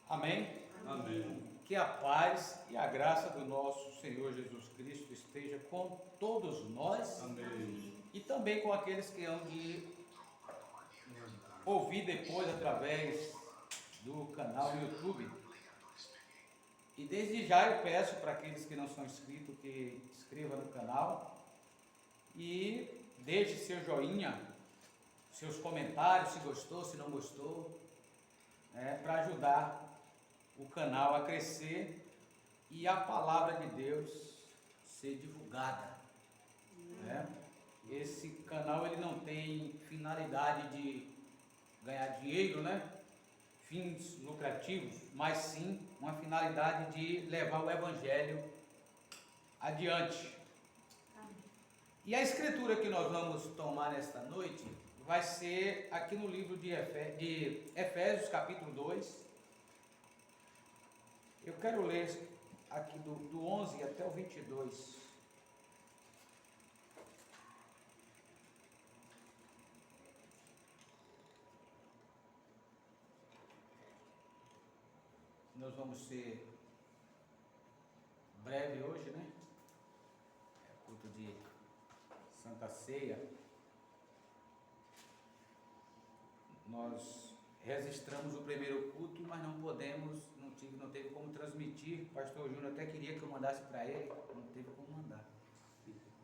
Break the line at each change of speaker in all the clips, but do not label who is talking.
Amém?
Amém.
Que a paz e a graça do nosso Senhor Jesus Cristo esteja com todos nós.
Amém.
E também com aqueles que hão de ouvir depois através do canal do YouTube. E desde já eu peço para aqueles que não são inscritos que inscrevam no canal e deixe seu joinha, seus comentários, se gostou, se não gostou, para ajudar o canal a crescer e a palavra de Deus ser divulgada. Esse canal ele não tem finalidade de ganhar dinheiro, fins lucrativos, mas sim uma finalidade de levar o Evangelho adiante. E a escritura que nós vamos tomar nesta noite vai ser aqui no livro de Efésios, capítulo 2. Eu quero ler aqui do 11 até o 22. Nós vamos ser breve hoje, culto de Santa Ceia. Nós registramos o primeiro culto, mas não podemos, não teve como transmitir. O pastor Júnior até queria que eu mandasse para ele, não teve como mandar.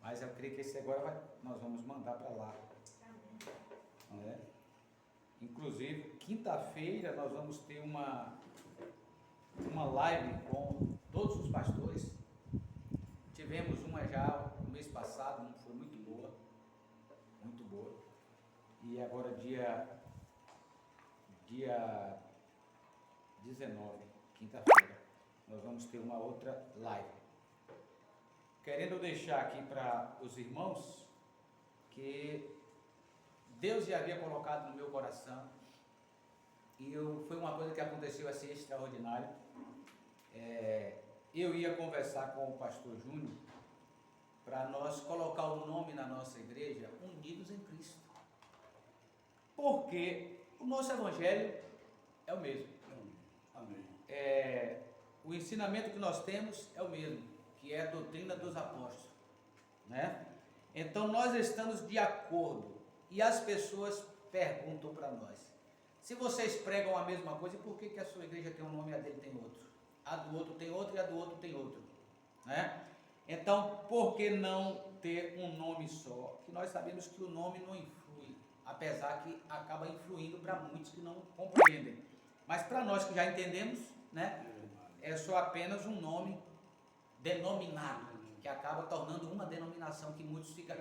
Mas eu creio que esse agora nós vamos mandar para lá. Inclusive, quinta-feira nós vamos ter uma live com todos os pastores. Tivemos uma já no mês passado, foi muito boa. E agora dia 19, quinta-feira, nós vamos ter uma outra live. Querendo deixar aqui para os irmãos que Deus já havia colocado no meu coração, e foi uma coisa que aconteceu assim extraordinária. Eu ia conversar com o pastor Júnior para nós colocar o nome na nossa igreja, Unidos em Cristo. Porque o nosso evangelho é o mesmo.
Amém.
O ensinamento que nós temos é o mesmo, que é a doutrina dos apóstolos. Então nós estamos de acordo e as pessoas perguntam para nós: se vocês pregam a mesma coisa, por que a sua igreja tem um nome e a dele tem outro? A do outro tem outro e a do outro tem outro. Então, por que não ter um nome só? Que nós sabemos que o nome não influi, apesar que acaba influindo para muitos que não compreendem. Mas para nós que já entendemos, é só apenas um nome denominado, que acaba tornando uma denominação que muitos ficam...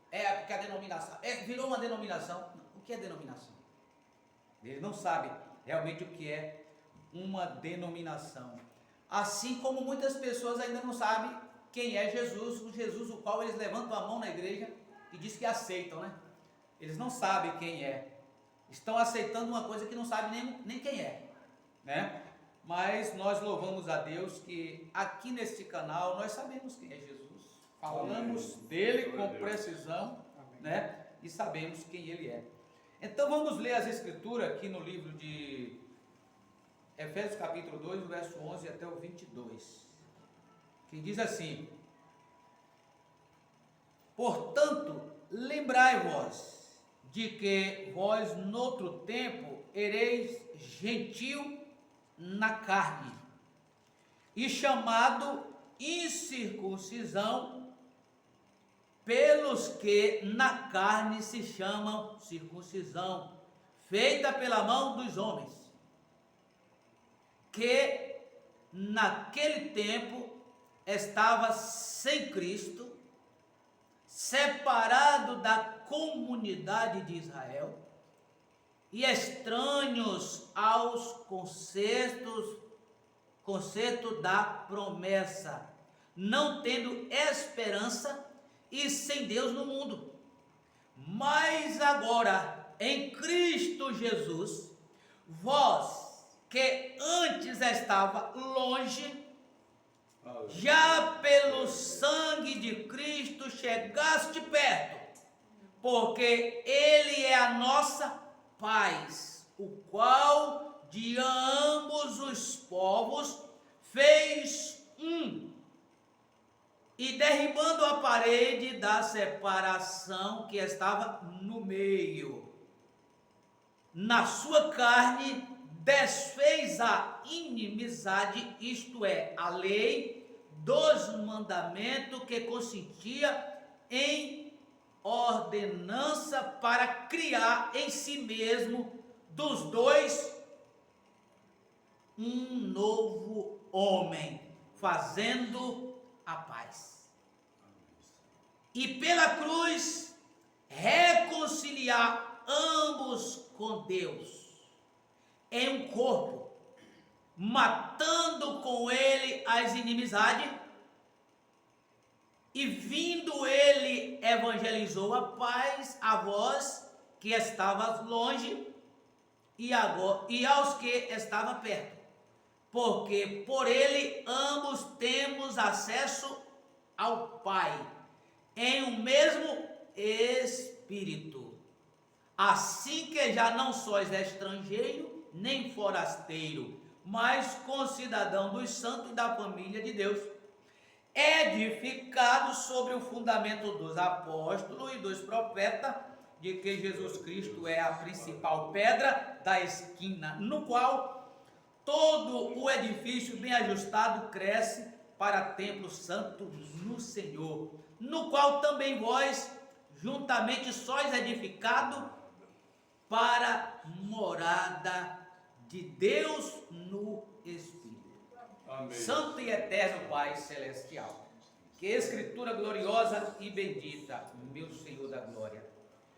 porque a denominação... virou uma denominação. O que é denominação? Eles não sabem realmente o que é uma denominação. Assim como muitas pessoas ainda não sabem quem é Jesus, o Jesus o qual eles levantam a mão na igreja e diz que aceitam, Eles não sabem quem é. Estão aceitando uma coisa que não sabem nem quem é, Mas nós louvamos a Deus que aqui neste canal nós sabemos quem é Jesus. Falamos dele com precisão, E sabemos quem ele é. Então vamos ler as escrituras aqui no livro de Efésios capítulo 2, verso 11 até o 22, que diz assim: portanto, lembrai-vos de que vós noutro tempo ereis gentil na carne, e chamado incircuncisão pelos que na carne se chamam circuncisão, feita pela mão dos homens, que naquele tempo estava sem Cristo, separado da comunidade de Israel e estranhos aos concertos da promessa, não tendo esperança e sem Deus no mundo. Mas agora, em Cristo Jesus, vós que antes estava longe, já pelo sangue de Cristo chegaste perto, porque Ele é a nossa paz, o qual de ambos ambos os povos fez um, e derribando a parede da separação que estava no meio, na sua carne desfez a inimizade, isto é, a lei dos mandamentos que consistia em ordenança para criar em si mesmo dos dois um novo homem, fazendo a paz. E pela cruz reconciliar ambos com Deus em um corpo, matando com ele as inimizades, e vindo ele evangelizou a paz a vós que estavas longe e aos que estavam perto, porque por ele ambos temos acesso ao Pai em um mesmo Espírito. Assim que já não sois estrangeiro nem forasteiro, mas concidadão dos santos e da família de Deus, edificado sobre o fundamento dos apóstolos e dos profetas, de que Jesus Cristo é a principal pedra da esquina, no qual todo o edifício bem ajustado cresce para templo santo no Senhor, no qual também vós juntamente sois edificado para morada de Deus no Espírito. Amém. Santo e eterno Pai celestial, que escritura gloriosa e bendita, meu Senhor da glória.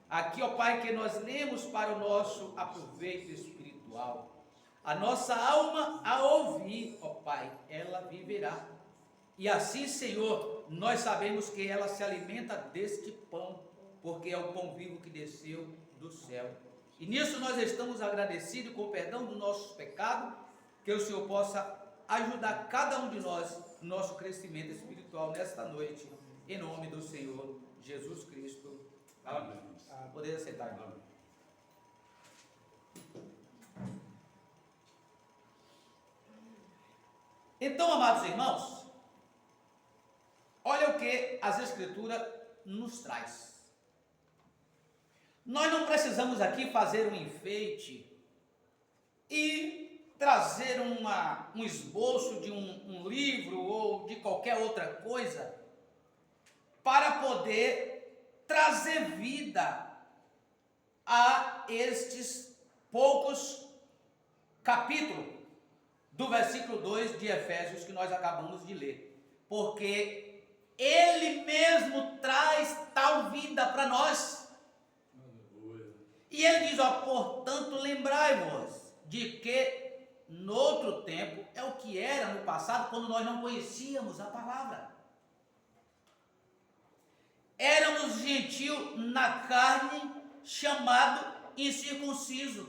Aqui, ó Pai, que nós lemos para o nosso aproveito espiritual. A nossa alma, a ouvir, ó Pai, ela viverá. E assim, Senhor, nós sabemos que ela se alimenta deste pão, porque é o pão vivo que desceu do céu. E nisso nós estamos agradecidos com o perdão dos nossos pecados, que o Senhor possa ajudar cada um de nós no nosso crescimento espiritual nesta noite, em nome do Senhor Jesus Cristo. Amém. Poder aceitar, irmão. Então, amados irmãos, olha o que as Escrituras nos traz. Nós não precisamos aqui fazer um enfeite e trazer um esboço de um livro ou de qualquer outra coisa para poder trazer vida a estes poucos capítulos do versículo 2 de Efésios que nós acabamos de ler, porque ele mesmo traz tal vida para nós. E ele diz, ó, portanto, lembrai-vos de que no outro tempo é o que era no passado, quando nós não conhecíamos a palavra. Éramos gentios na carne, chamado incircunciso,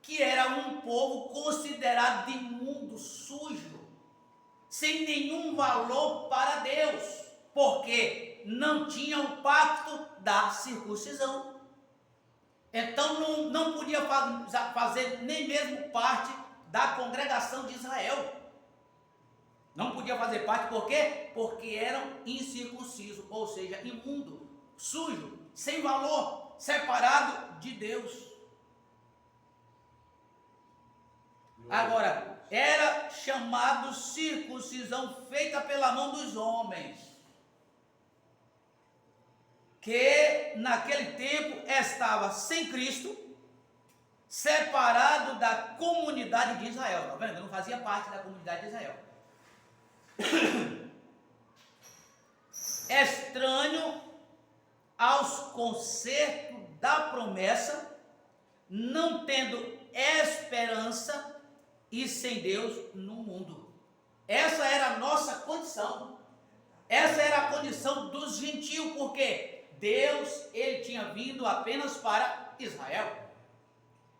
que era um povo considerado imundo, sujo, sem nenhum valor para Deus, porque não tinha o pacto da circuncisão. Então não podia fazer nem mesmo parte da congregação de Israel. Não podia fazer parte, por quê? Porque eram incircuncisos, ou seja, imundo, sujo, sem valor, separado de Deus. Agora, era chamado circuncisão feita pela mão dos homens, que naquele tempo estava sem Cristo, separado da comunidade de Israel. Está vendo? Não fazia parte da comunidade de Israel. Estranho aos concertos da promessa, não tendo esperança e sem Deus no mundo. Essa era a nossa condição. Essa era a condição dos gentios, porque Deus, ele tinha vindo apenas para Israel.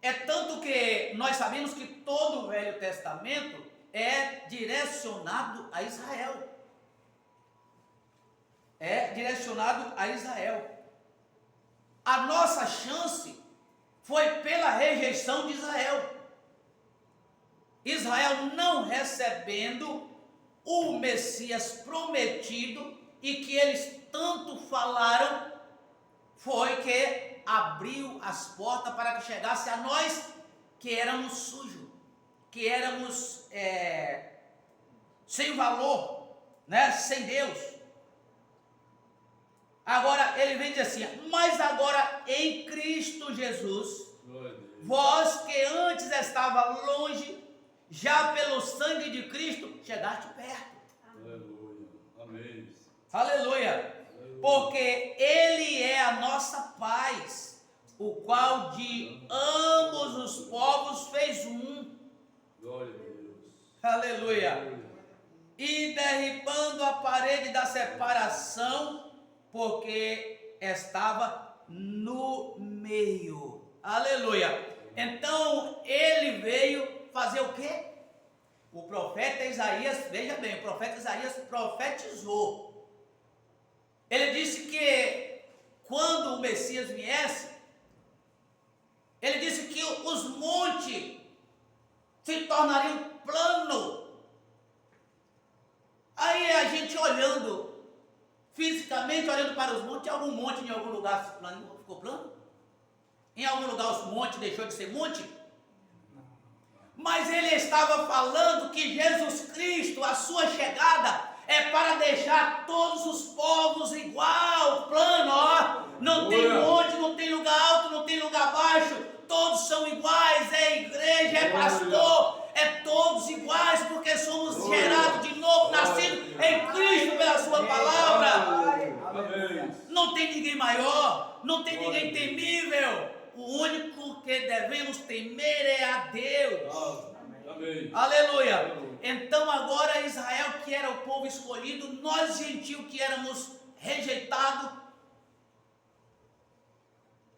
É tanto que nós sabemos que todo o Velho Testamento é direcionado a Israel. É direcionado a Israel. A nossa chance foi pela rejeição de Israel. Israel não recebendo o Messias prometido e que eles tanto falaram, foi que abriu as portas para que chegasse a nós que éramos sujos, que éramos sem valor, né? Sem Deus. Agora ele vem dizer assim: mas agora em Cristo Jesus, vós que antes estava longe, já pelo sangue de Cristo chegaste perto.
Aleluia. Amém.
Aleluia. Porque Ele é a nossa paz, o qual de ambos os povos fez um.
Glória a Deus.
Aleluia. E derribando a parede da separação, porque estava no meio. Aleluia. Então ele veio fazer o quê? O profeta Isaías, veja bem, o profeta Isaías profetizou. Ele disse que quando o Messias viesse, ele disse que os montes se tornariam plano. Aí a gente olhando, fisicamente olhando para os montes, algum monte em algum lugar ficou plano? Em algum lugar os montes deixou de ser monte? Mas ele estava falando que Jesus Cristo, a sua chegada, é para deixar todos os povos igual, plano, ó. Não tem monte, não tem lugar alto, não tem lugar baixo, todos são iguais, é igreja, é pastor, é todos iguais, porque somos gerados de novo, nascidos em Cristo pela sua palavra. Não tem ninguém maior, não tem ninguém temível. O único que devemos temer é a Deus.
Amém.
Aleluia. Então agora Israel, que era o povo escolhido, nós gentios que éramos rejeitados,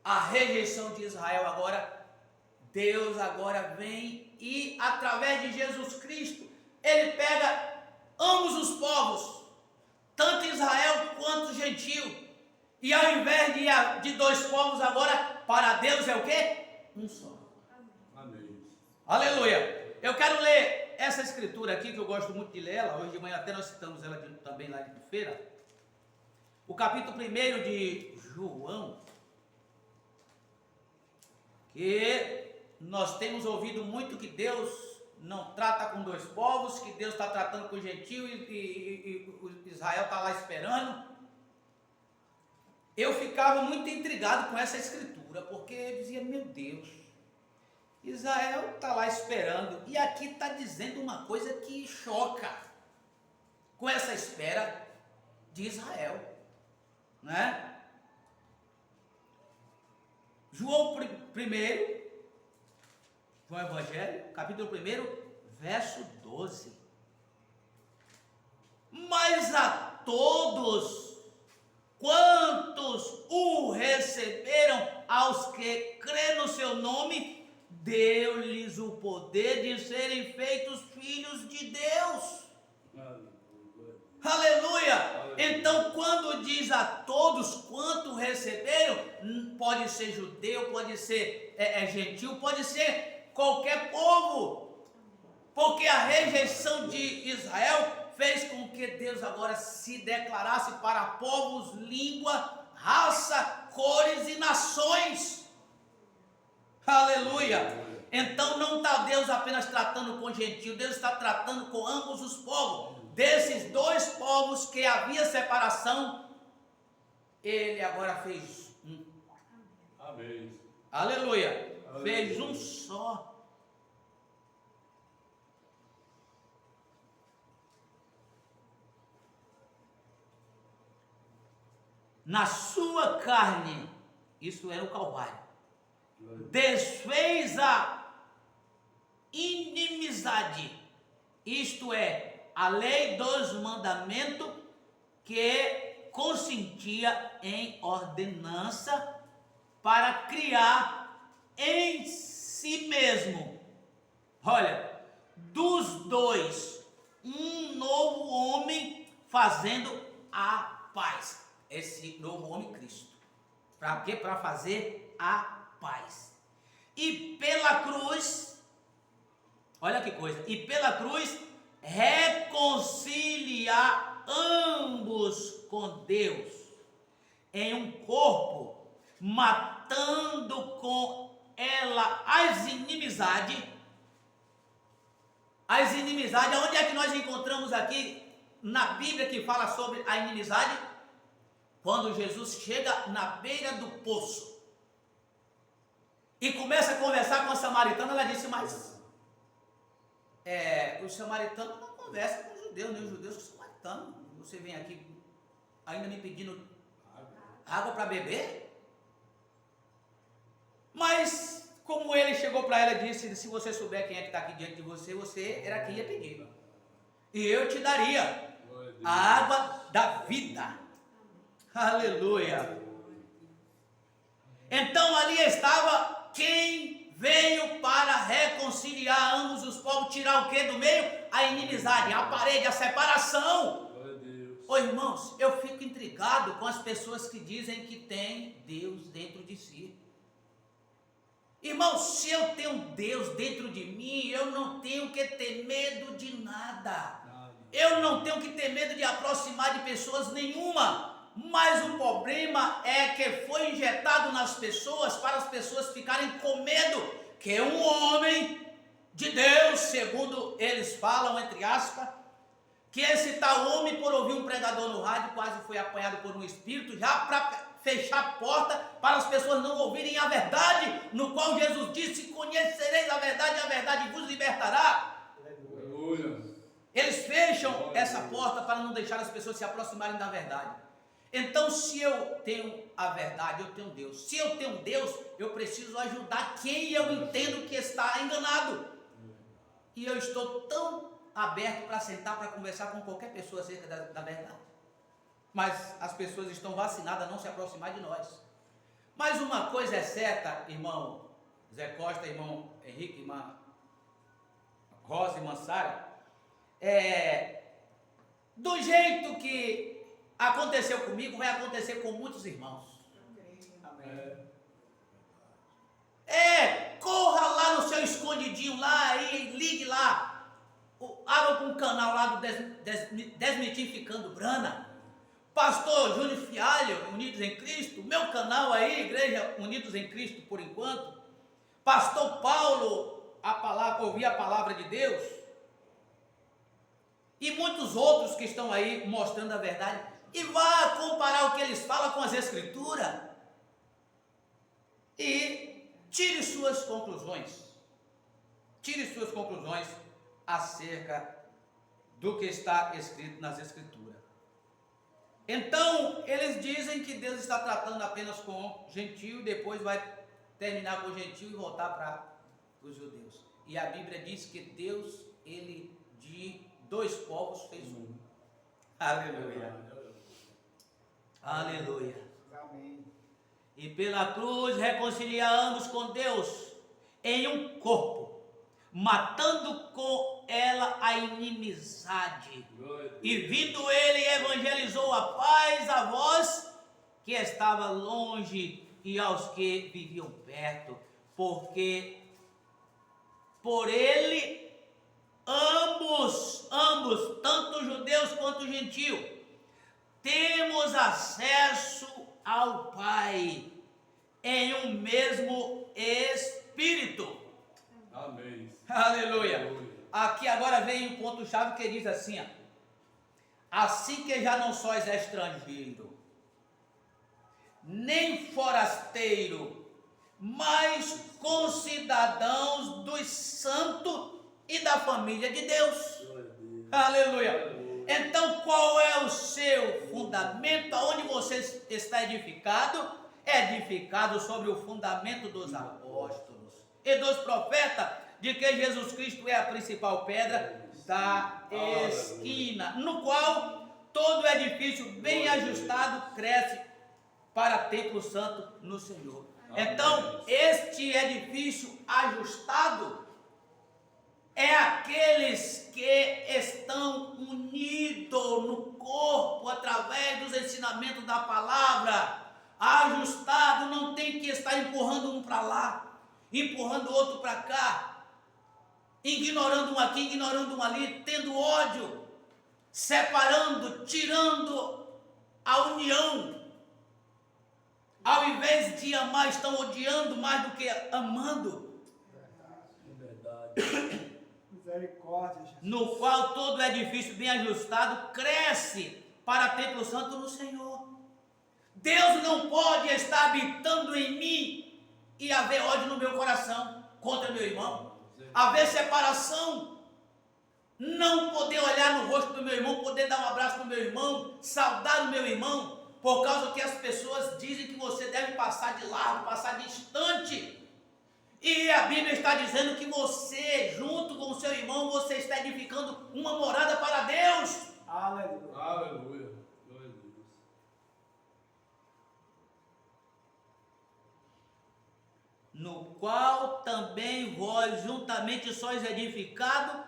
a rejeição de Israel agora, Deus agora vem e através de Jesus Cristo, ele pega ambos os povos, tanto Israel quanto gentio, e ao invés de dois povos agora, para Deus é o quê? Um só.
Amém.
Aleluia. Eu quero ler essa escritura aqui, que eu gosto muito de ler ela. Hoje de manhã até nós citamos ela também lá de feira. O capítulo 1 de João, que nós temos ouvido muito que Deus não trata com dois povos, que Deus está tratando com o gentio e Israel está lá esperando. Eu ficava muito intrigado com essa escritura, porque eu dizia, meu Deus, Israel está lá esperando, e aqui está dizendo uma coisa que choca com essa espera de Israel, né? João Evangelho, capítulo 1, verso 12. Mas a todos quantos o receberam, aos que crêem no seu nome, deu-lhes o poder de serem feitos filhos de Deus. Aleluia! Então, quando diz a todos quanto receberam, pode ser judeu, pode ser gentil, pode ser qualquer povo, porque a rejeição de Israel fez com que Deus agora se declarasse para povos, língua, raça, cores e nações. Aleluia! Então não está Deus apenas tratando com gentio, Deus está tratando com ambos os povos. Desses dois povos que havia separação, ele agora fez um.
Amém.
Aleluia! Fez um só. Na sua carne, isso era o Calvário, desfez a inimizade, isto é, a lei dos mandamentos que consentia em ordenança para criar em si mesmo, olha, dos dois, um novo homem fazendo a paz. Esse novo homem Cristo. Para quê? Para fazer a paz. E pela cruz, Olha que coisa. E pela cruz reconciliar ambos com Deus em um corpo, matando com ela as inimizades. As inimizades, onde é que nós encontramos aqui na Bíblia que fala sobre a inimizade? Quando Jesus chega na beira do poço e começa a conversar com a samaritana, ela disse, mas os samaritanos não conversam com os judeus, nem os judeus com os samaritanos. Você vem aqui ainda me pedindo água para beber? Mas como ele chegou para ela e disse, se você souber quem é que está aqui diante de você, você era quem ia pedir. E eu te daria a água da vida. Aleluia. Então ali estava quem veio para reconciliar ambos os povos, tirar o que do meio? A inimizade, a parede, a separação. Ô irmãos, eu fico intrigado com as pessoas que dizem que tem Deus dentro de si. Irmãos, se eu tenho Deus dentro de mim, eu não tenho que ter medo de nada. Eu não tenho que ter medo de aproximar de pessoas nenhuma. Mas o problema é que foi injetado nas pessoas para as pessoas ficarem com medo que um homem de Deus, segundo eles falam, entre aspas, que esse tal homem, por ouvir um pregador no rádio, quase foi apanhado por um espírito, já para fechar a porta para as pessoas não ouvirem a verdade, no qual Jesus disse, conhecereis a verdade vos libertará.
Aleluia.
Eles fecham essa porta para não deixar as pessoas se aproximarem da verdade. Então, se eu tenho a verdade, eu tenho Deus. Se eu tenho Deus, eu preciso ajudar quem eu entendo que está enganado. E eu estou tão aberto para sentar, para conversar com qualquer pessoa acerca da verdade. Mas as pessoas estão vacinadas a não se aproximar de nós. Mas uma coisa é certa, irmão Zé Costa, irmão Henrique, irmã Rosa, irmã Sara, do jeito que aconteceu comigo, vai acontecer com muitos irmãos.
Amém.
Corra lá no seu escondidinho lá e ligue lá, abra para um canal lá do Desmitificando Brana, Pastor Júnior Fialho, Unidos em Cristo, meu canal aí, Igreja Unidos em Cristo por enquanto, Pastor Paulo, ouvir a palavra de Deus, e muitos outros que estão aí mostrando a verdade, e vá comparar o que eles falam com as Escrituras, e tire suas conclusões acerca do que está escrito nas Escrituras. Então, eles dizem que Deus está tratando apenas com gentio, depois vai terminar com o gentio e voltar para os judeus. E a Bíblia diz que Deus, ele de dois povos fez um. Aleluia. Aleluia.
Amém.
E pela cruz reconciliar ambos com Deus em um corpo, matando com ela a inimizade. E vindo ele, evangelizou a paz a vós que estava longe e aos que viviam perto, porque por ele ambos, tanto judeus quanto gentios, temos acesso ao Pai em um mesmo Espírito.
Amém.
Aleluia. Aqui agora vem um ponto-chave que diz assim, assim que já não sois estrangeiro, nem forasteiro, mas concidadãos dos santos e da família de Deus. Aleluia. Então, qual é o seu fundamento? Aonde você está edificado? Edificado sobre o fundamento dos apóstolos e dos profetas, de que Jesus Cristo é a principal pedra da esquina, no qual todo edifício bem ajustado cresce para templo santo no Senhor. Então, este edifício ajustado é aqueles que estão unidos no corpo através dos ensinamentos da palavra. Ajustado, não tem que estar empurrando um para lá, empurrando o outro para cá. ignorando um aqui, ignorando um ali, tendo ódio, separando, tirando a união. Ao invés de amar, estão odiando mais do que amando.
Verdade.
Misericórdia, Jesus.
No qual todo edifício bem ajustado cresce para templo santo no Senhor. Deus não pode estar habitando em mim e haver ódio no meu coração contra meu irmão, haver separação, não poder olhar no rosto do meu irmão, poder dar um abraço no meu irmão, saudar o meu irmão, por causa que as pessoas dizem que você deve passar de largo, passar distante. E a Bíblia está dizendo que você, junto com o seu irmão, você está edificando uma morada para Deus.
Aleluia.
Aleluia. Glória a Deus.
No qual também vós juntamente sois edificados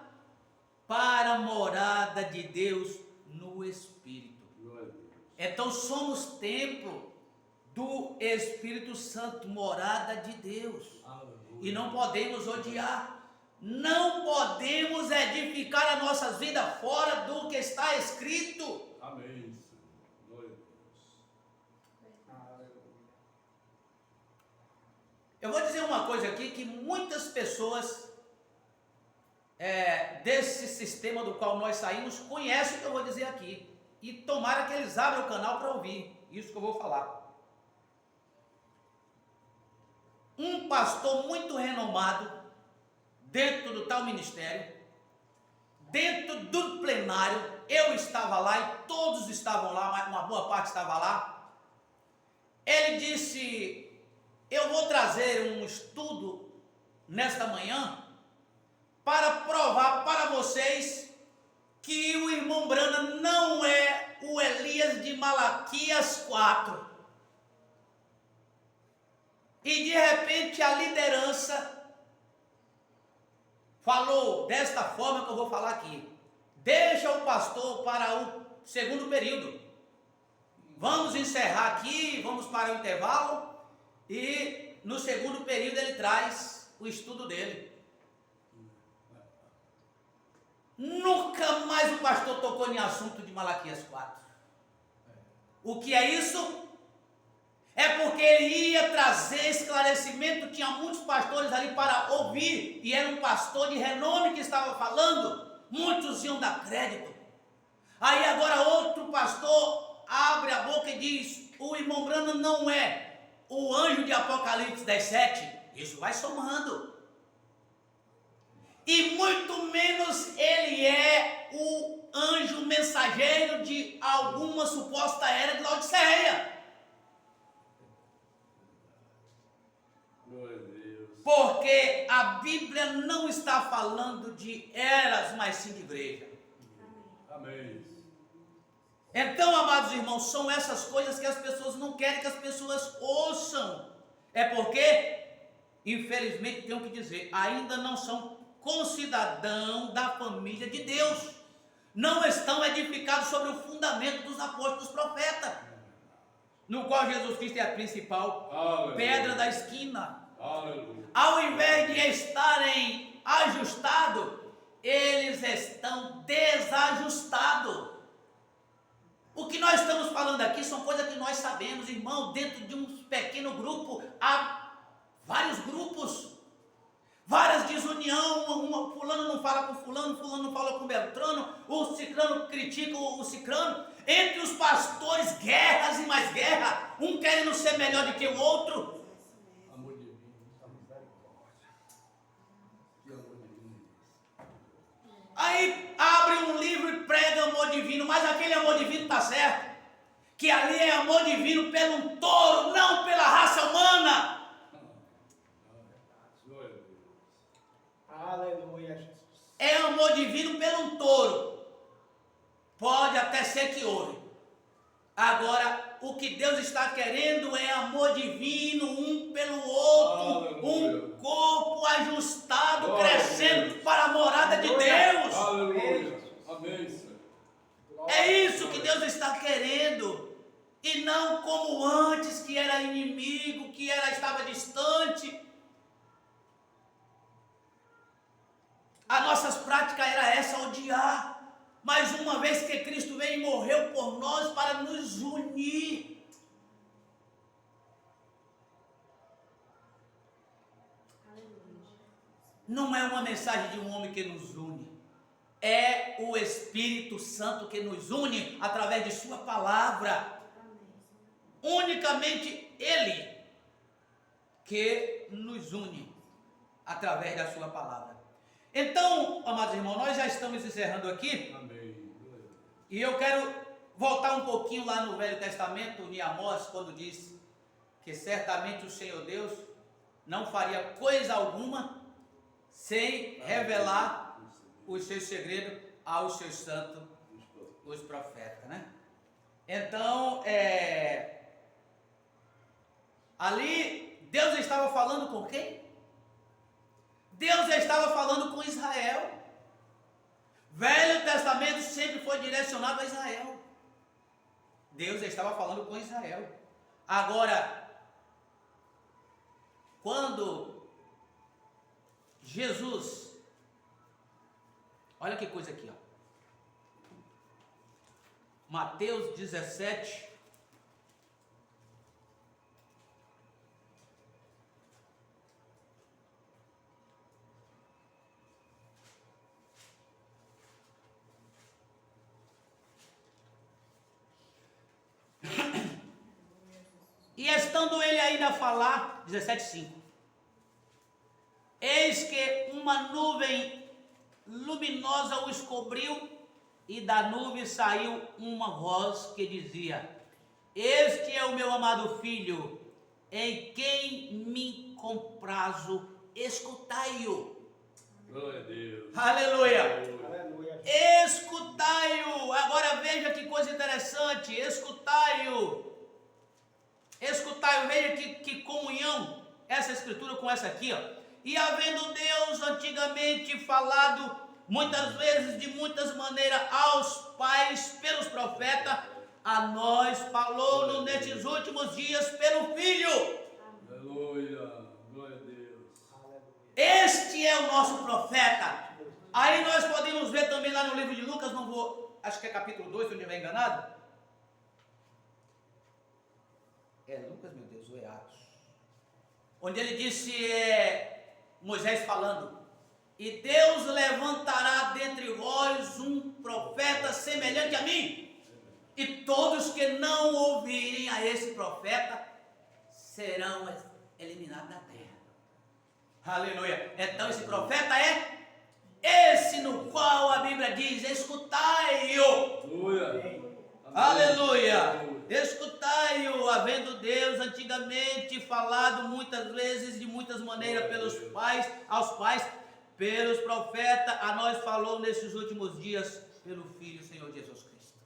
para a morada de Deus no Espírito.
Glória a Deus.
Então somos templo do Espírito Santo, morada de Deus.
Aleluia.
E não podemos odiar, não podemos edificar as nossas vidas fora do que está escrito.
Amém, Senhor. Glória a Deus.
Aleluia.
Eu vou dizer uma coisa aqui, que muitas pessoas desse sistema do qual nós saímos conhecem o que eu vou dizer aqui, e tomara que eles abram o canal para ouvir isso que eu vou falar. Um pastor muito renomado dentro do tal ministério, dentro do plenário, eu estava lá e todos estavam lá, uma boa parte estava lá. Ele disse: eu vou trazer um estudo nesta manhã para provar para vocês que o irmão Brana não é o Elias de Malaquias 4. E de repente a liderança falou desta forma que eu vou falar aqui: deixa o pastor para o segundo período. Vamos encerrar aqui, vamos para o intervalo e no segundo período ele traz o estudo dele. Nunca mais o pastor tocou em assunto de Malaquias 4. O que é isso? É porque ele ia trazer esclarecimento, tinha muitos pastores ali para ouvir, e era um pastor de renome que estava falando, muitos iam dar crédito. Aí agora outro pastor abre a boca e diz: o irmão Brana não é o anjo de Apocalipse 10:7, isso vai somando. E muito menos ele é o anjo mensageiro de alguma suposta era de Laodiceia.
Glória a Deus.
Porque a Bíblia não está falando de eras, mas sim de igreja.
Amém.
Então, amados irmãos, são essas coisas que as pessoas não querem que as pessoas ouçam. É porque, infelizmente, tenho que dizer, ainda não são concidadãos da família de Deus. Não estão edificados sobre o fundamento dos apóstolos, dos profetas, no qual Jesus Cristo é a principal
Aleluia.
pedra da esquina.
Aleluia.
Ao invés de estarem ajustados, eles estão desajustados. O que nós estamos falando aqui são coisas que nós sabemos, irmão. Dentro de um pequeno grupo há vários grupos, várias desunião. Fulano não fala com fulano, fulano não fala com Beltrano, o ciclano critica o ciclano. Entre os pastores, guerras e mais guerra, um querendo ser melhor do que o outro.
Amor divino. Misericórdia. Que amor divino é esse?
Aí abre um livro e prega amor divino, mas aquele amor divino está certo, que ali é amor divino pelo touro, não pela raça humana.
Glória a Deus.
Aleluia, Jesus.
É amor divino pelo touro. Pode até ser que ouve. Agora, o que Deus está querendo é amor divino um pelo outro,
Aleluia.
um corpo ajustado,
Glória a
crescendo
Deus.
para a morada de Deus.
Aleluia. Amém, Senhor.
É isso que Deus está querendo. E não como antes, que era inimigo, que estava distante. mas uma vez que Cristo veio e morreu por nós para nos unir. Não é uma mensagem de um homem que nos une, é o Espírito Santo que nos une através de sua palavra. Unicamente Ele que nos une através da sua palavra. Então, amados irmãos, nós já estamos encerrando aqui.
Amém.
E eu quero voltar um pouquinho lá no Velho Testamento, em Amós, quando diz que certamente o Senhor Deus não faria coisa alguma sem revelar os seus segredos aos seus santos, os profetas, né? Então, ali Deus estava falando com quem? Deus estava falando com Israel. Velho Testamento sempre foi direcionado a Israel. Deus estava falando com Israel. Agora, quando Jesus, olha que coisa aqui, ó. Mateus 17, e estando ele ainda a falar, 17:5, eis que uma nuvem luminosa os cobriu, e da nuvem saiu uma voz que dizia: este é o meu amado filho, em quem me comprazo, escutai-o.
Glória a Deus.
Aleluia.
Aleluia.
Escutai-o. Agora veja que coisa interessante. Escutai-o. Escutai-o. Veja que comunhão essa escritura com essa aqui, ó. E havendo Deus antigamente falado muitas vezes, de muitas maneiras, aos pais pelos profetas, a nós falou nestes últimos dias pelo Filho.
Aleluia. Glória a Deus.
Este é o nosso profeta. Aí nós podemos ver também lá no livro de Lucas, não vou, acho que é capítulo 2, se eu não estiver enganado. É Lucas, meu Deus, ou é Atos? Onde ele disse, Moisés falando: e Deus levantará dentre vós um profeta semelhante a mim, e todos que não ouvirem a esse profeta serão eliminados da terra. Aleluia. Então esse profeta é esse no qual a Bíblia diz: escutai-o.
Aleluia.
Aleluia. Escutai-o, havendo Deus antigamente falado muitas vezes, de muitas maneiras, pelos pais, aos pais, pelos profetas, a nós falou nesses últimos dias pelo Filho, Senhor Jesus Cristo.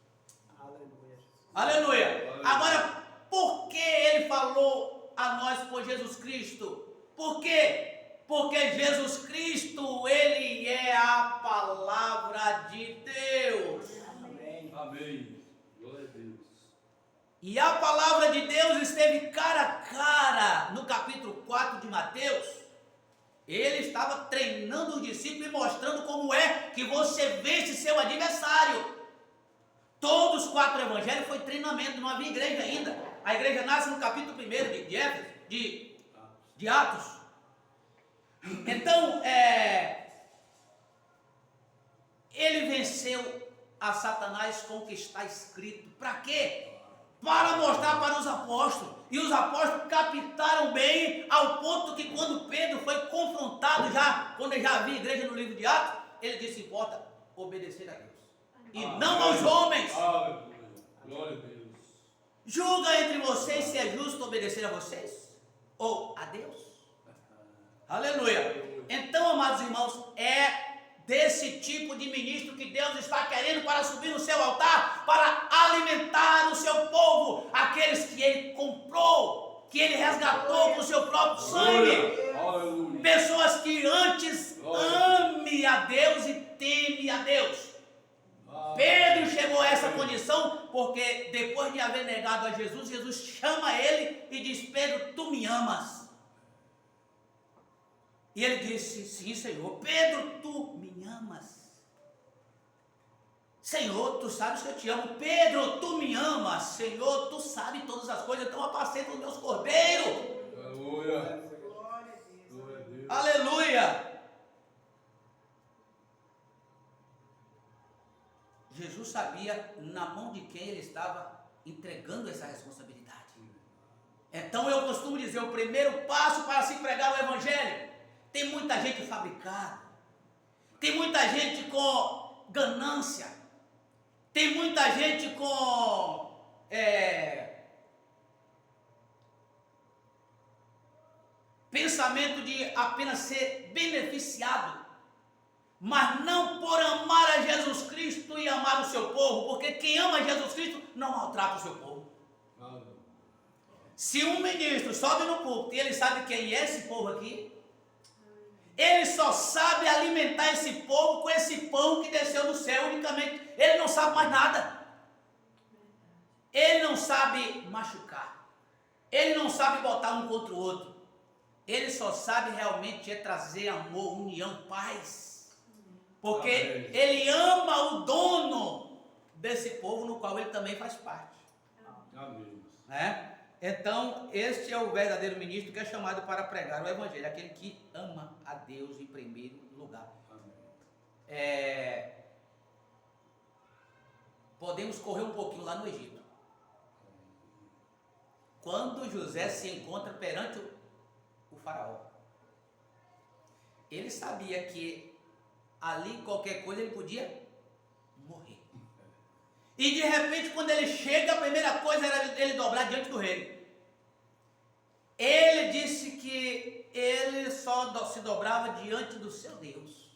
Aleluia.
Aleluia. Agora, por que ele falou a nós por Jesus Cristo? Por quê? Porque Jesus Cristo, ele é a palavra de Deus.
Amém.
Amém. Glória a Deus.
E a palavra de Deus esteve cara a cara no capítulo 4 de Mateus. Ele estava treinando os discípulos e mostrando como é que você vence seu adversário. Todos os 4 evangelhos foi treinamento, não havia igreja ainda. A igreja nasce no capítulo 1 de Atos. Então, ele venceu a Satanás com o que está escrito. Para quê? Para mostrar para os apóstolos. E os apóstolos captaram bem, ao ponto que quando Pedro foi confrontado, quando já havia igreja no livro de Atos, ele disse: importa obedecer a Deus e não aos homens.
Aleluia. Glória a Deus.
Julga entre vocês se é justo obedecer a vocês ou a Deus. Aleluia. Então, amados irmãos, é desse tipo de ministro que Deus está querendo para subir no seu altar, para alimentar o seu povo, aqueles que ele comprou, que ele resgatou com o seu próprio sangue.
Aleluia.
Pessoas que antes amem a Deus e temem a Deus. Pedro chegou a essa condição porque depois de haver negado a Jesus, Jesus chama ele e diz: Pedro, tu me amas? E ele disse: sim, Senhor. Pedro, tu me amas? Senhor, tu sabes que eu te amo. Pedro, tu me amas. Senhor, tu sabes todas as coisas. Então apacenta os meus cordeiros.
Aleluia.
Glória a Deus.
Glória a Deus.
Aleluia. Jesus sabia na mão de quem ele estava entregando essa responsabilidade. Então eu costumo dizer, o primeiro passo para se pregar o evangelho, tem muita gente fabricada, tem muita gente com ganância, tem muita gente com pensamento de apenas ser beneficiado, mas não por amar a Jesus Cristo e amar o seu povo, porque quem ama Jesus Cristo não maltrata o seu povo.
Aleluia.
Se um ministro sobe no púlpito e ele sabe quem é esse povo aqui, ele só sabe alimentar esse povo com esse pão que desceu do céu unicamente. Ele não sabe mais nada. Ele não sabe machucar. Ele não sabe botar um contra o outro. Ele só sabe realmente trazer amor, união, paz. Porque
Amém.
ele ama o dono desse povo no qual ele também faz parte.
Amém.
Né? Então, este é o verdadeiro ministro que é chamado para pregar o evangelho, aquele que ama a Deus em primeiro lugar.
Amém.
Podemos correr um pouquinho lá no Egito. Quando José se encontra perante o faraó, ele sabia que ali qualquer coisa ele podia morrer. E de repente, quando ele chega, a primeira coisa era ele dobrar diante do rei. Ele disse que ele só se dobrava diante do seu Deus.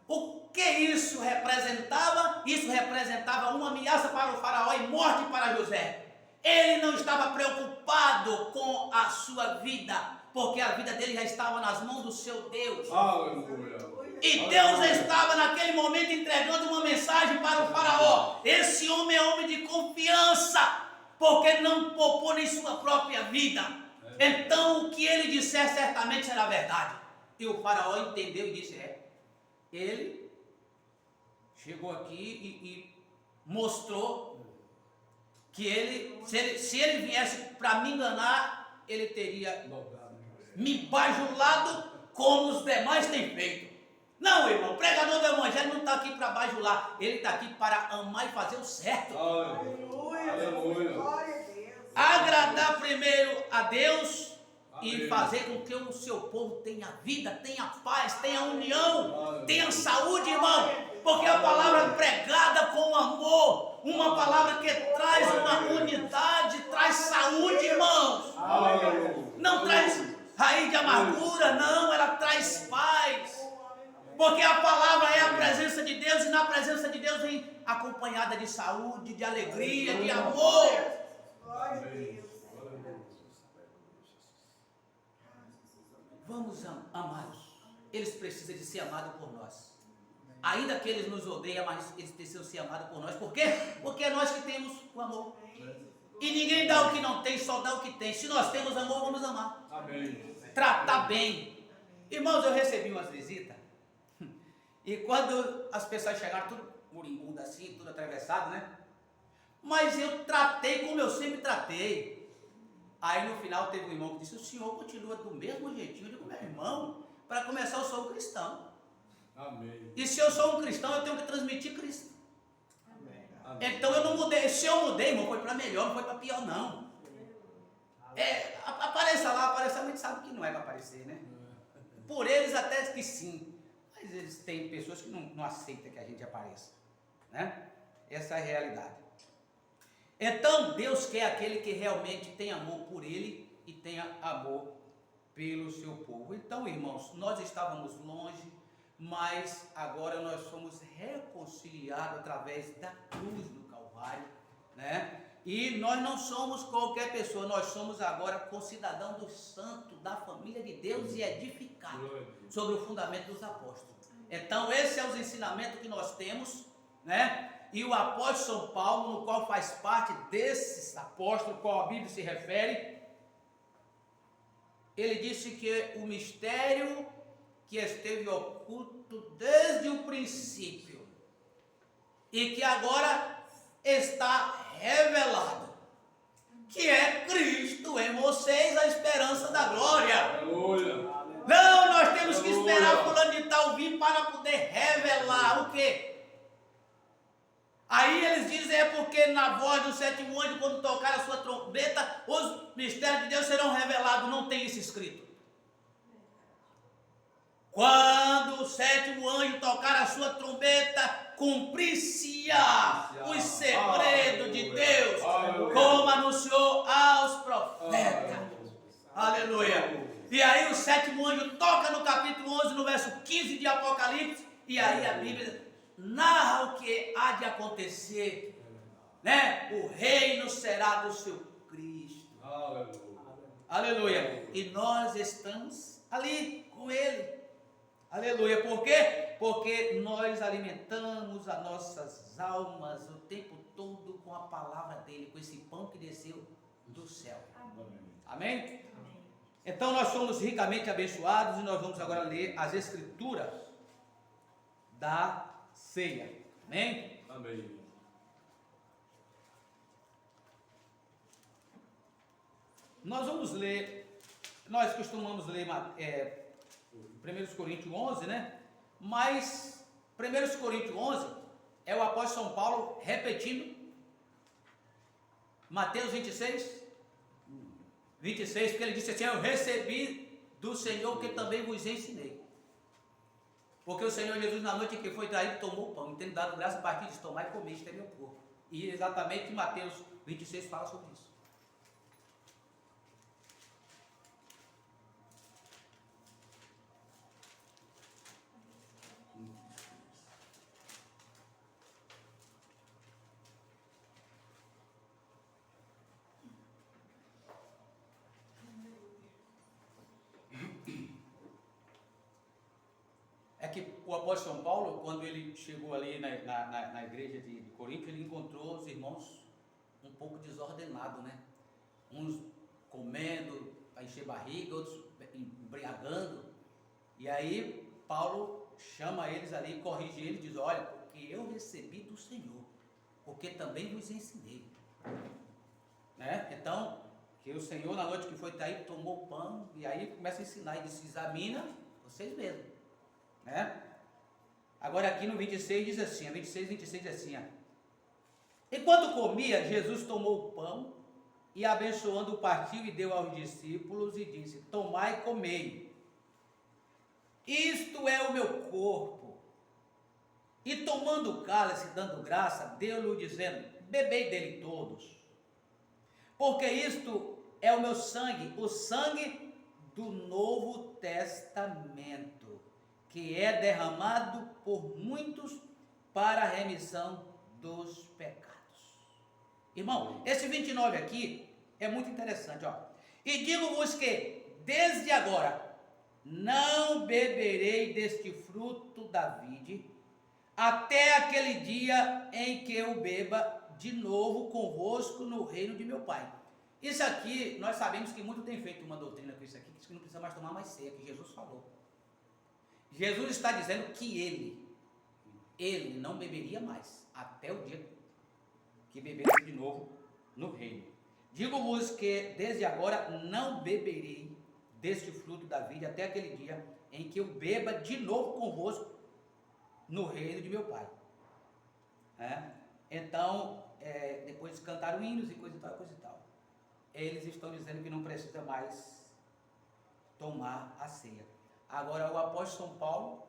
O que isso representava? Isso representava uma ameaça para o faraó e morte para José. Ele não estava preocupado com a sua vida, porque a vida dele já estava nas mãos do seu Deus.
Aleluia.
E Deus estava naquele momento entregando uma mensagem para o faraó. Esse homem é homem de confiança, porque não poupou nem sua própria vida. Então o que ele disser certamente será verdade. E o faraó entendeu e disse, ele chegou aqui e mostrou que se ele viesse para me enganar, ele teria me bajulado como os demais têm feito. Não, irmão, o pregador do evangelho não está aqui para bajular, ele está aqui para amar e fazer o certo.
Aleluia.
Aleluia. Glória a Deus.
Agradar primeiro a Deus e
Amém.
fazer com que o seu povo tenha vida, tenha paz, tenha união, tenha saúde, irmão. Porque a palavra pregada com amor, uma palavra que traz uma unidade, traz saúde, irmãos.
Aleluia.
Não traz raiz de amargura, não, ela traz paz. Porque a palavra é a presença de Deus, e na presença de Deus vem acompanhada de saúde, de alegria, de amor.
Glória a Deus.
Vamos, amados. Eles precisam de ser amados por nós. Ainda que eles nos odeiam, mas eles precisam ser amados por nós. Por quê? Porque é nós que temos o amor. E ninguém dá o que não tem, só dá o que tem. Se nós temos amor, vamos amar.
Amém.
Tratar bem. Irmãos, eu recebi umas visitas. E quando as pessoas chegaram, tudo moribundo assim, tudo atravessado, né? Mas eu tratei como eu sempre tratei. Aí no final teve um irmão que disse, o senhor continua do mesmo jeitinho. Eu digo, meu irmão, para começar eu sou um cristão.
Amém.
E se eu sou um cristão, eu tenho que transmitir Cristo.
Amém.
Então eu não mudei. Se eu mudei, irmão, foi para melhor, não foi para pior, não. Apareça lá, apareça, a gente sabe que não é para aparecer, né? Por eles até que sim. Mas eles têm pessoas que não aceitam que a gente apareça, né? Essa é a realidade. Então Deus quer aquele que realmente tem amor por ele e tenha amor pelo seu povo. Então, irmãos, nós estávamos longe, mas agora nós somos reconciliados através da cruz do Calvário, né? E nós não somos qualquer pessoa, nós somos agora concidadão do santo, da família de Deus e edificados sobre o fundamento dos apóstolos. Então, esse é os ensinamentos que nós temos, né? E o apóstolo São Paulo, no qual faz parte desses apóstolos, qual a Bíblia se refere, ele disse que o mistério que esteve oculto desde o princípio e que agora está revelado, que é Cristo em vocês, a esperança da glória.
Aleluia.
Não, nós temos que esperar fulano de tal vir para poder revelar o quê? Aí eles dizem é porque na voz do sétimo anjo, quando tocar a sua trombeta, os mistérios de Deus serão revelados. Não tem isso escrito. Quando o sétimo anjo tocar a sua trombeta, cumprir-se-á os segredos de Deus, como anunciou aos profetas. Aleluia. E aí o sétimo anjo toca no capítulo 11, no verso 15 de Apocalipse, e aí a Bíblia narra o que há de acontecer, né? O reino será do seu Cristo. Aleluia. E nós estamos ali com Ele. Aleluia. Por quê? Porque nós alimentamos as nossas almas o tempo todo com a palavra dele, com esse pão que desceu do céu. Amém? Então nós somos ricamente abençoados e nós vamos agora ler as escrituras da ceia. Amém?
Amém.
Nós vamos ler, nós costumamos ler 1 Coríntios 11, né? Mas 1 Coríntios 11 é o apóstolo São Paulo repetindo Mateus 26, porque ele disse assim: eu recebi do Senhor que também vos ensinei. Porque o Senhor Jesus, na noite em que foi traído, tomou o pão, e tendo dado graça, partiu de tomar e comer, este é meu corpo. E exatamente Mateus 26 fala sobre isso. É que o apóstolo São Paulo, quando ele chegou ali na igreja de Corinto, ele encontrou os irmãos um pouco desordenados, né? Uns comendo para encher barriga, outros embriagando. E aí Paulo chama eles ali, corrige eles, diz: olha, porque eu recebi do Senhor, porque também vos ensinei. Né? Então, que o Senhor, na noite que foi traído, tomou o pão, e aí começa a ensinar, e diz: examina vocês mesmos. Né? Agora aqui no 26 diz assim, 26 diz assim: enquanto comia, Jesus tomou o pão e abençoando o partiu e deu aos discípulos e disse: tomai e comei, isto é o meu corpo. E tomando o cálice, dando graça, deu-lhe dizendo: bebei dele todos, porque isto é o meu sangue, o sangue do Novo Testamento, que é derramado por muitos para a remissão dos pecados. Irmão, esse 29 aqui é muito interessante, ó. E digo-vos que, desde agora, não beberei deste fruto da vide, até aquele dia em que eu beba de novo convosco no reino de meu Pai. Isso aqui, nós sabemos que muito tem feito uma doutrina com isso aqui, que não precisa mais tomar mais ceia, que Jesus falou. Jesus está dizendo que ele não beberia mais, até o dia que beberei de novo no reino. Digo-vos que desde agora não beberei deste fruto da vida até aquele dia em que eu beba de novo convosco no reino de meu Pai. Então, depois cantaram hinos e coisa e tal. Eles estão dizendo que não precisa mais tomar a ceia. Agora, o apóstolo São Paulo,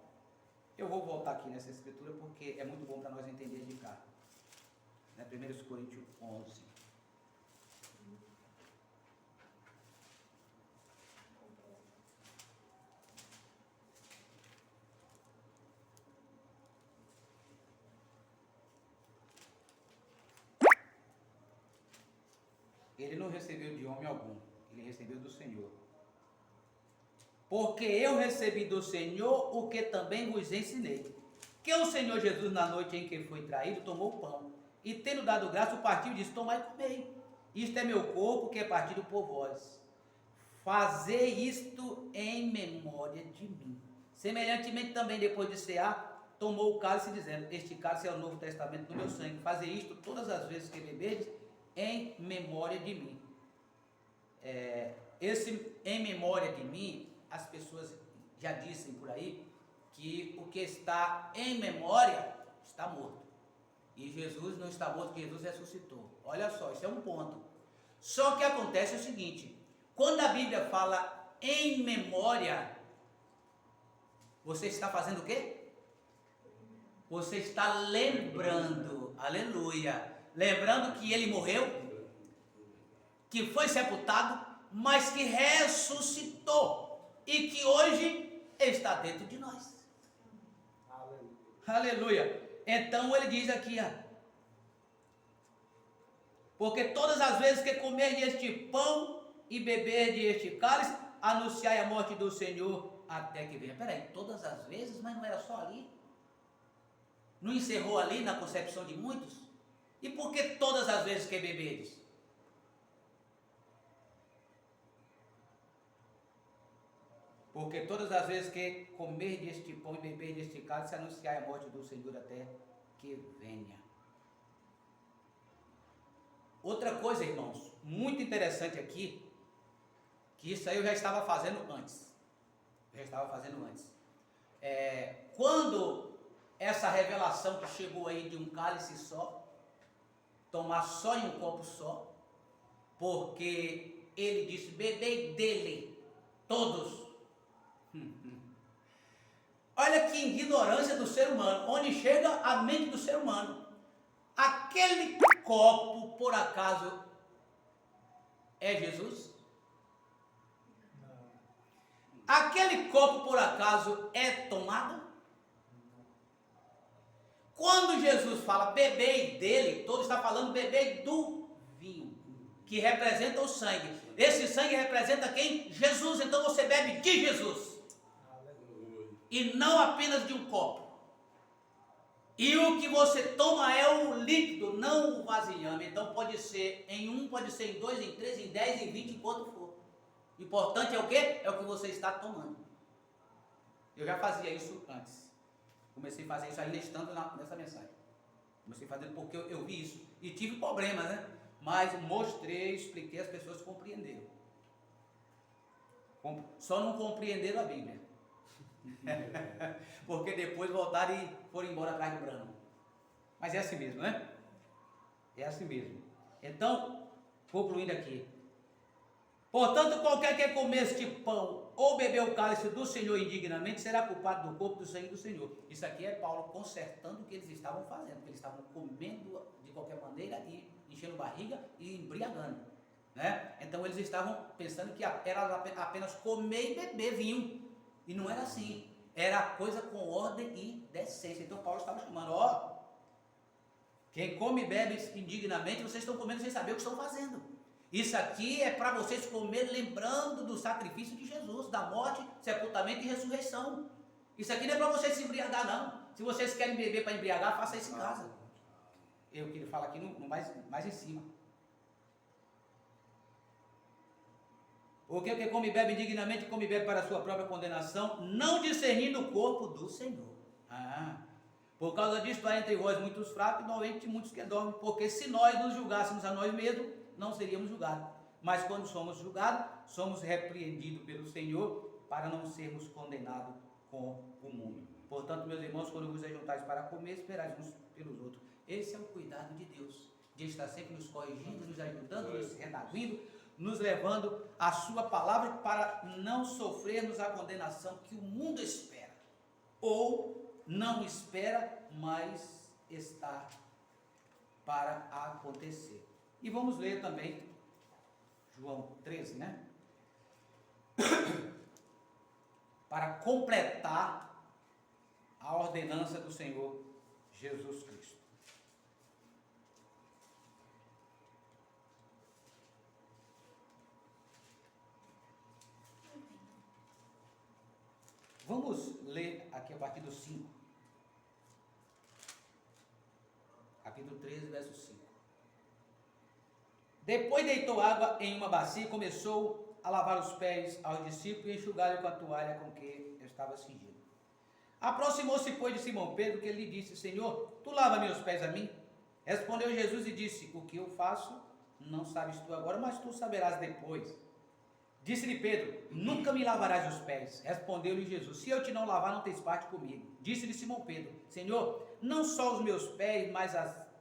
eu vou voltar aqui nessa escritura porque é muito bom para nós entender de cá. 1 Coríntios 11. Ele não recebeu de homem algum, ele recebeu do Senhor. Porque eu recebi do Senhor o que também vos ensinei. Que o Senhor Jesus, na noite em que foi traído, tomou o pão, e tendo dado graça, o partiu e disse: tomai e comei. Isto é meu corpo que é partido por vós. Fazei isto em memória de mim. Semelhantemente também, depois de cear, tomou o cálice dizendo: este cálice é o Novo Testamento no meu sangue, fazer isto todas as vezes que beberdes em memória de mim. Esse em memória de mim, as pessoas já dizem por aí que o que está em memória está morto. E Jesus não está morto, Jesus ressuscitou. Olha só, isso é um ponto. Só que acontece o seguinte: quando a Bíblia fala em memória, você está fazendo o quê? Você está lembrando, aleluia, lembrando que ele morreu, que foi sepultado, mas que ressuscitou e que hoje está dentro de nós. Aleluia. Então ele diz aqui, porque todas as vezes que comerdes este pão e beberdes este cálice, anunciai a morte do Senhor até que venha. Peraí, todas as vezes? Mas não era só ali? Não encerrou ali na concepção de muitos? E por que todas as vezes que beberdes? Porque todas as vezes que comerdes este pão e beberdes este cálice, anunciai a morte do Senhor até que venha. Outra coisa, irmãos, muito interessante aqui, que isso aí eu já estava fazendo antes. Quando essa revelação que chegou aí de um cálice só, tomar só em um copo só, porque ele disse: bebei dele, todos. Olha que ignorância do ser humano, onde chega a mente do ser humano. Aquele copo, por acaso, é Jesus? Aquele copo, por acaso, é tomado? Quando Jesus fala bebei dele, todo está falando bebei do vinho, que representa o sangue. Esse sangue representa quem? Jesus. Então você bebe de Jesus. E não apenas de um copo. E o que você toma é o líquido, não o vasilhame. Então pode ser em um, pode ser em 2, em 3, em 10, em 20, enquanto for. O importante é o quê? É o que você está tomando. Eu já fazia isso antes. Comecei a fazer isso ainda estando nessa mensagem. Comecei a fazer porque eu vi isso. E tive problemas, né? Mas mostrei, expliquei, as pessoas compreenderam. Só não compreenderam a Bíblia. Porque depois voltaram e foram embora atrás do brano. Mas é assim mesmo, né? É assim mesmo. Então, concluindo aqui. Portanto, qualquer que comer este pão ou beber o cálice do Senhor indignamente será culpado do corpo, do sangue do Senhor. Isso aqui é Paulo consertando o que eles estavam fazendo. Que eles estavam comendo de qualquer maneira e enchendo barriga e embriagando, né? Então eles estavam pensando que era apenas comer e beber vinho. E não era assim, era coisa com ordem e decência. Então Paulo estava chamando, quem come e bebe indignamente, vocês estão comendo sem saber o que estão fazendo. Isso aqui é para vocês comer lembrando do sacrifício de Jesus, da morte, sepultamento e ressurreição. Isso aqui não é para vocês se embriagar, não. Se vocês querem beber para embriagar, faça isso em casa. Eu queria falar aqui mais em cima. Porque o que come e bebe indignamente, come e bebe para a sua própria condenação, não discernindo o corpo do Senhor. Por causa disso há entre vós muitos fracos e doentes muitos que dormem, porque se nós nos julgássemos a nós mesmos, não seríamos julgados. Mas quando somos julgados, somos repreendidos pelo Senhor, para não sermos condenados com o mundo. Portanto, meus irmãos, quando vos ajuntais para comer, esperais uns pelos outros. Esse é o cuidado de Deus, de estar sempre nos corrigindo, nos ajudando, nos redarguindo, nos levando a sua palavra para não sofrermos a condenação que o mundo espera, ou não espera, mas está para acontecer. E vamos ler também João 13, né? Para completar a ordenança do Senhor Jesus Cristo. Vamos ler aqui a partir do 5. Capítulo 13, verso 5. Depois deitou água em uma bacia e começou a lavar os pés aos discípulos e enxugar-lhe com a toalha com que estava cingido. Aproximou-se, pois, de Simão Pedro, que ele lhe disse: Senhor, tu lava meus pés a mim? Respondeu Jesus e disse: O que eu faço, não sabes tu agora, mas tu saberás depois. Disse-lhe Pedro: Nunca me lavarás os pés. Respondeu-lhe Jesus: Se eu te não lavar, não tens parte comigo. Disse-lhe Simão Pedro: Senhor, não só os meus pés, mas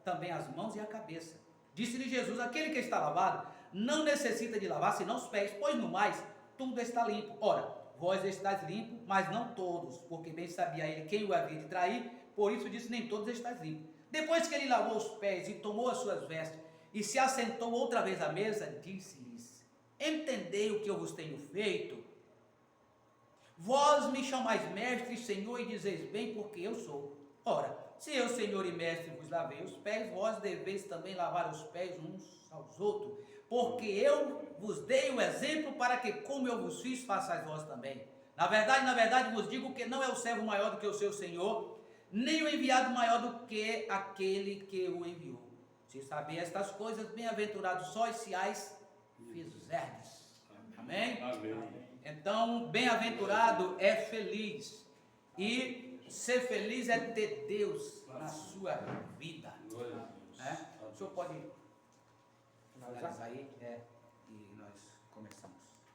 também as mãos e a cabeça. Disse-lhe Jesus: Aquele que está lavado não necessita de lavar senão os pés, pois no mais tudo está limpo. Ora, vós estáis limpos, mas não todos, porque bem sabia ele quem o havia de trair, por isso disse: Nem todos estáis limpos. Depois que ele lavou os pés e tomou as suas vestes e se assentou outra vez à mesa, disse-lhes: Entendei o que eu vos tenho feito? Vós me chamais mestre e senhor e dizeis bem, porque eu sou. Ora, se eu, senhor e mestre, vos lavei os pés, vós deveis também lavar os pés uns aos outros, porque eu vos dei o exemplo para que, como eu vos fiz, façais vós também. Na verdade vos digo que não é o servo maior do que o seu senhor, nem o enviado maior do que aquele que o enviou. Se sabeis estas coisas, bem-aventurados sois se as fizerdes. Amém?
Amém.
Então, bem-aventurado é feliz. E ser feliz é ter Deus na sua vida.
Glória a Deus.
O senhor pode finalizar aí?